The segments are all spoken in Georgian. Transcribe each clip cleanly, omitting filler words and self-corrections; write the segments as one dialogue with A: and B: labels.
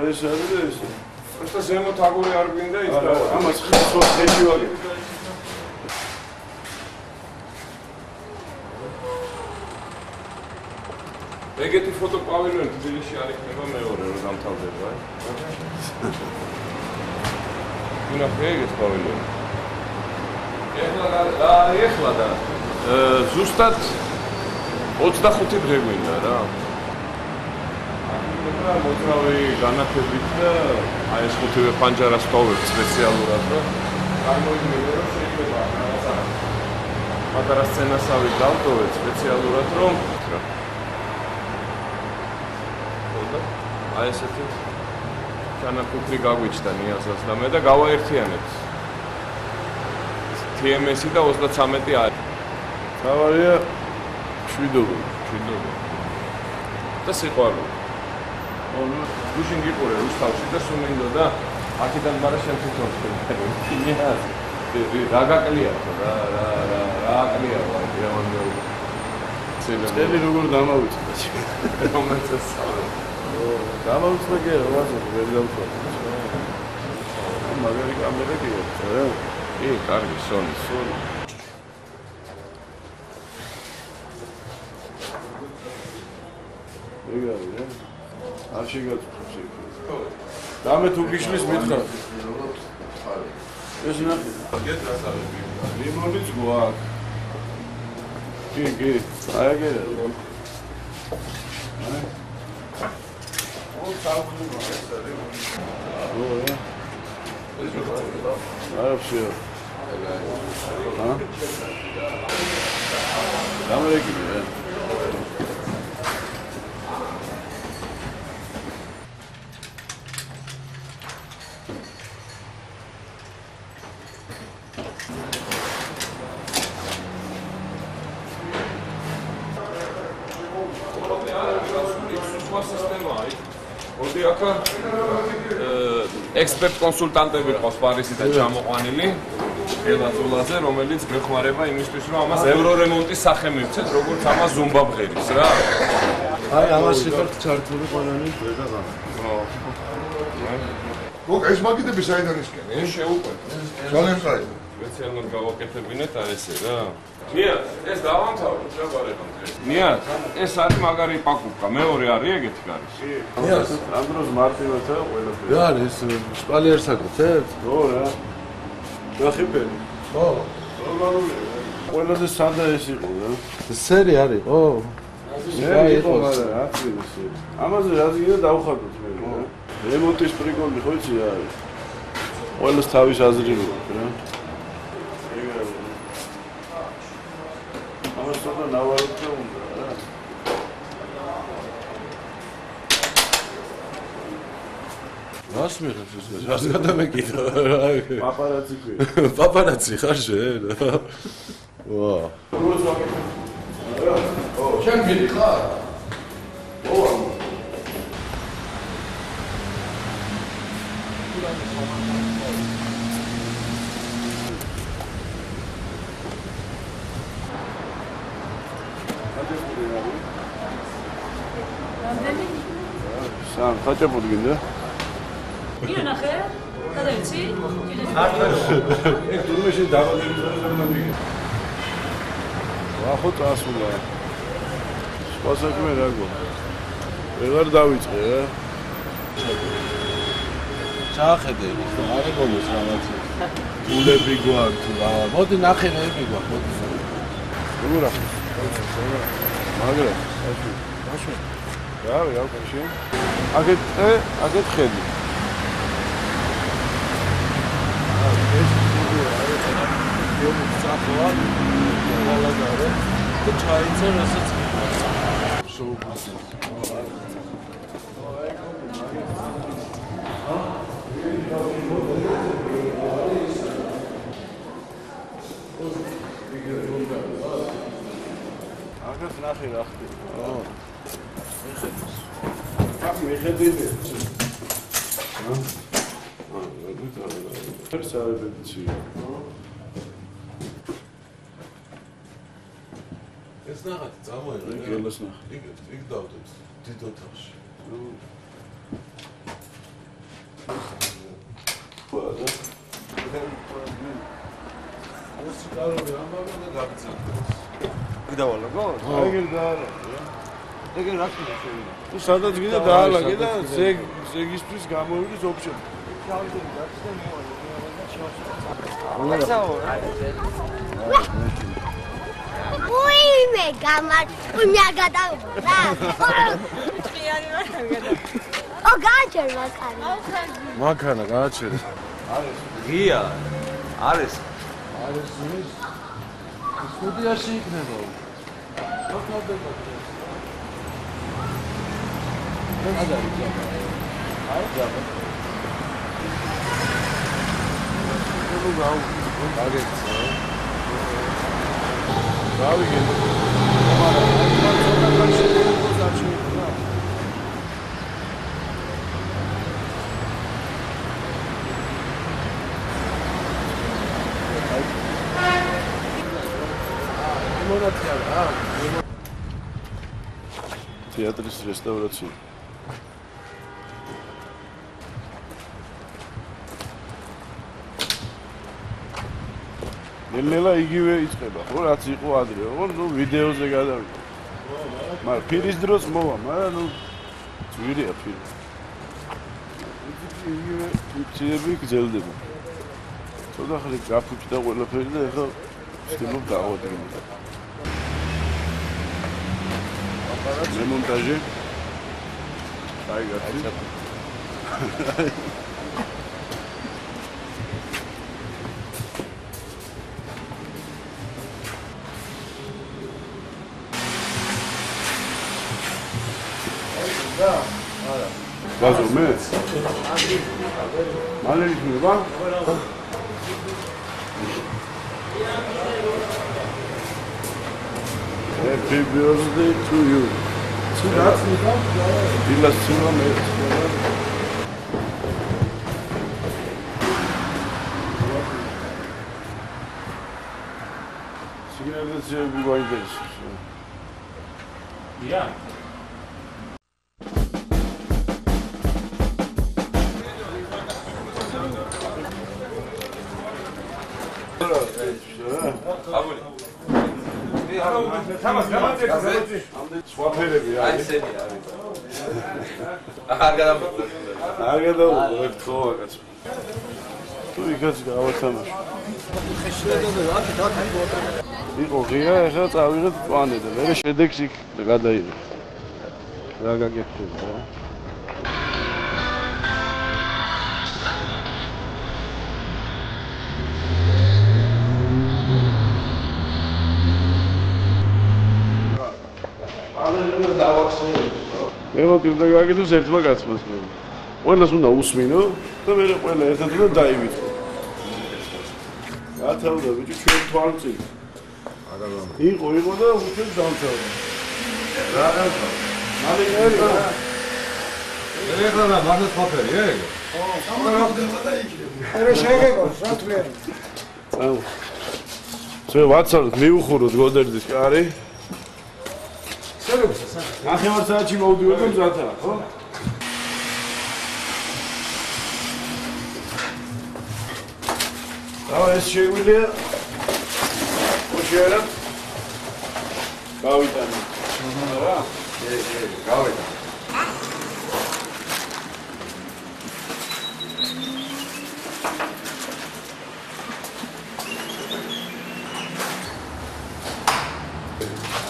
A: ეს არის და ეს.
B: Asta ზემოთ აგური არ გვინდა ის და
A: ამას ხსოვს ეჭი ვაგე.
B: ეგეთი ფოტო პავილიონი თბილისში არ იქნება მეორე რომ დამთავრდება. ვინახე ეგეთ პავილიონი. ეხლა და ზუსტად 25 დღე გვინდა რა. მოძრავი განათებით და აი ეს ხუთივე პანჯარას ტოვებ სპეციალურად და წარმოიდგინე რომ შეიძლება რაღაცა პატარა სცენასავით დავტოვეთ სპეციალურად რომ აი ესეთი ჩანაფიქრი გაგვიჩნდა ნიაზას და მე და გავაერთიანებთ TMS-ი და 33 არის.
A: თავარია შვიდობა
B: და სიყვარული. გუშინ გიყურე რუსთავში და სულ მინდოდა აქედან მარა შენ თვითონ შევიდე. რა გაკლია რა აკლია ვარ
A: წელი როგორ დამავიწყდა
B: რომელსაც
A: დამავიწყდა კი რა ვერ დავთვალე მაგარი კამერა კი რა
B: კი კარგი სონი
A: ეგარი რა არ შეგაწყვეტს ეგ დამე თუ გიშლის მითხრა ეს ნახე გეთ რასავები ლიმონიც გვაქვს კი აი ეგერა Вообще. Америки, да? Expert კონსულტანტები ყავს პარიზიდან ჩამოყვანილი ელაზულაზე, რომელიც გეხმარება იმისთვის, რომ ამას ევრორემონტის სახე მივცეთ, როგორც ამას ზუმბაბღერის რა. აი, ამას შეხართ ჩართული ყველანი და განა.
C: ეს მაგიდები საიდან ისკენ?
B: შეუყვეთ.
C: ძალიან ხაი.
B: სპეციალურად გავაკეთებინეთ არ ესე რა. ნიათ, ეს დავამთავრეთ რა ბარებამ. ნიათ, ეს არის მაგარი პაკუპკა, მეორე არის ეგეთი გარის.
A: ნიათ, ამ დროს მარტივათა ყველაფერი. რა არის შპალიერ საკუთებს? ხო რა. გახიფერი. ხო. ნორმალურია. ყველაზე სადა ეს იყო რა. სერი არის, ხო? სერი იყო, მაგრამ რა თქმა ამაზე რაზი გინდა დავხატოთ მე რა. რემონტის პრიკოლი ხო იცი რა არის. ყველას თავის აზრი აქვს რა. Asta n-au arătat unde, da? Las mir das. Was hat er mir getan? Paparazzi. Paparazzi, schön. Wow. Schön mit klar. Oh. Sağ ol, kaç yapıldı günde?
D: Yine nakı? Kadar için?
A: Durma şey devam edelim. Vahut asula. Spasak mı rago? Eğer davitse ya. Çağıdı. Ara konuş ramatı. Ule biguak tu. Modi nakhe ne biguak. Dura. Magre. Aşu. Ya kaçı. Aget xedi. ეს იო საფოა ყველაგარე და ჩაიწერა რასაც შოუპასი აგას ნახე რა ხდება მიხედინე Perseverancy.
E: Es nachher, zusammen.
A: Ich gehe los nach.
E: Ich dauert es. Die dort hast.
B: გიდავალაგო?
A: ეგერ დაალაგე.
B: ეგერ რა ხდება შევიდა?
A: თუ სადაც გინდა დაალაგე და ზეგისთვის გამოვიდეს ოფშენ.
F: უიმე გამარჯვება გადავიდა. ო გაჩერ მანქანა.
A: მანქანა გააჩერე.
B: გია. არის.
A: სტუდიაში იქნება. Teatris restaurație. ნელა იგივე იწყება, ხო, რაც იყო ადრე, ხო, ნუ ვიდეოზე გადავიდა. მაგრამ ფირის დროს მოვა, მაგრამ ნუ ძვირია ფირი. იგივე ფიქსები გრძელდება. ცოტა ხანი გაფუჭდა ყველაფერი და ეხლა ვცდილობ დავადგინო. Демонтажи. Ай, გაცი. გაზომე? მალე იქნება? Happy birthday to you. Დილას ცულა მე. სიგნალზე ვიგვაიდეს.
B: Yeah.
A: სვაფერები არის.
B: აი ესენი არის. არ გადავუყურე.
A: არ გადავუყურე ხო კაცო. თუ იქაც გავათამაშო. იყო ღია, ეხლა წავიღეთ პლანე და მე შედეგს იქ გადაიღე. რა გაგექცევა რა? ემოტივდა გაგიდოს ერთმა კაცმა. ყველას უნდა უსმინო და მე ყველა ერთად უნდა დაივიწყო. გათავდა ბიჭო ჩვენ თვალწინ. იყო და უთებს დამთავრდა. რა რა. მალე ერთა.
B: ეხლა რა მაგას ხაფერი, ეგ?
C: ხო, სამრავდება და იქნება.
G: ერე შეგეკოს, რა თვლიანი.
A: წავა. ჩვენ ვაცალოთ მიუხუროთ გოდერძის კარი. ნახევარ საათში მოვდივარ და მზადაა, ხო? დავა ეს შეგვიძლია უჩერა გავიტანე. რა?
B: გავიდა.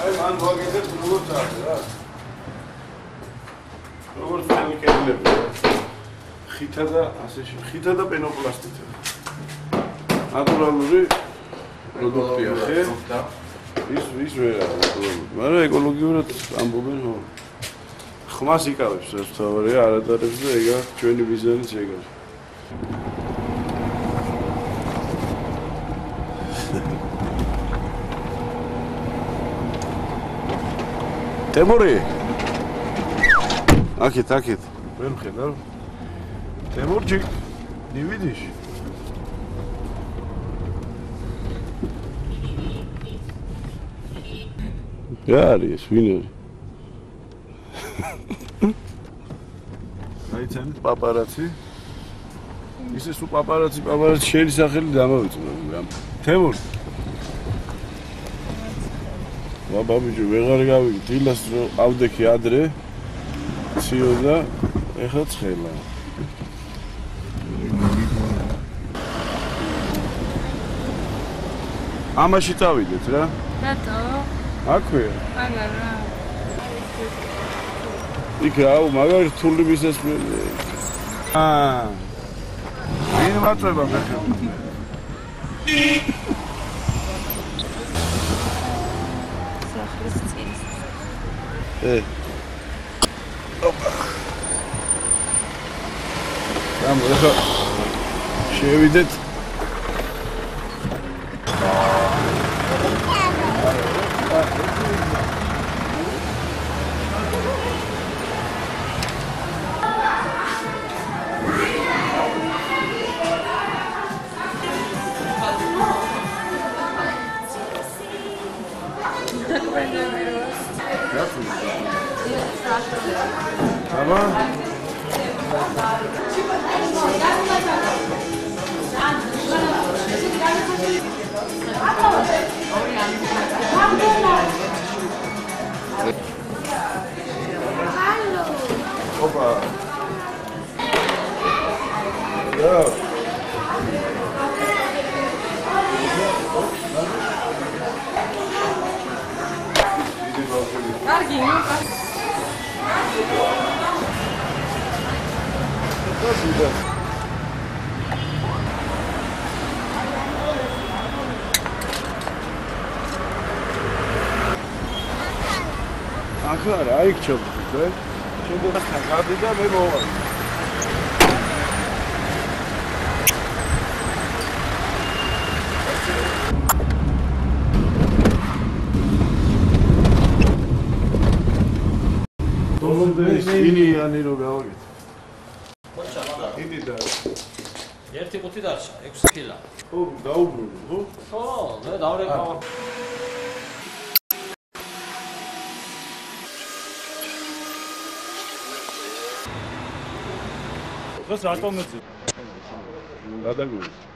A: აი მან ვაგეთებ როგორც არის რა. როგორც ფენიკელები. ხითა და ასე ხითა და პენოპლასტით. ნატურალური პროდუქტია ხე? ის ვერა ნატურალური. მაგრამ ეკოლოგიურად ამბობენ ხო. ხმას იკავებს ეს თავარია არადარებს და ეგა ჩვენი ბიზნესიც ეგაა. Temuri. Akit. Ben mხედავ. Temurчик. Не видишь? Яри, свиньи. Айтен папарацци. Ისე სუ პაპარაცი შენი სახელი დამოვიწმო. Temur. ბაბიჯი ვეღარ გავიგე დილას რო ავდექი ადრე ციოდა ეხლა ცხელა ამაში წავიდეთ რა
D: რატო?
A: აქვე
D: არა რა
A: იქ აუ მაგარი რთული მისესმენია ვინ მაწვება მეხე ოპა გამო შევიდეთ აბა ოპა ია
D: კარგი
A: ახლა რა იქ ჩობდით ე? შენდა ხადი და მე მოვალ. ინი ანი რო გავაკეთე.
H: ხოჭა მაგა.
A: ინი და
H: 1.5 დარჩა 6 კილა.
A: ხო, დაუბრუნე, ხო?
H: ხო, მე დავრეკავა.
A: დღეს რატომ მეცი? გადაგვიდი.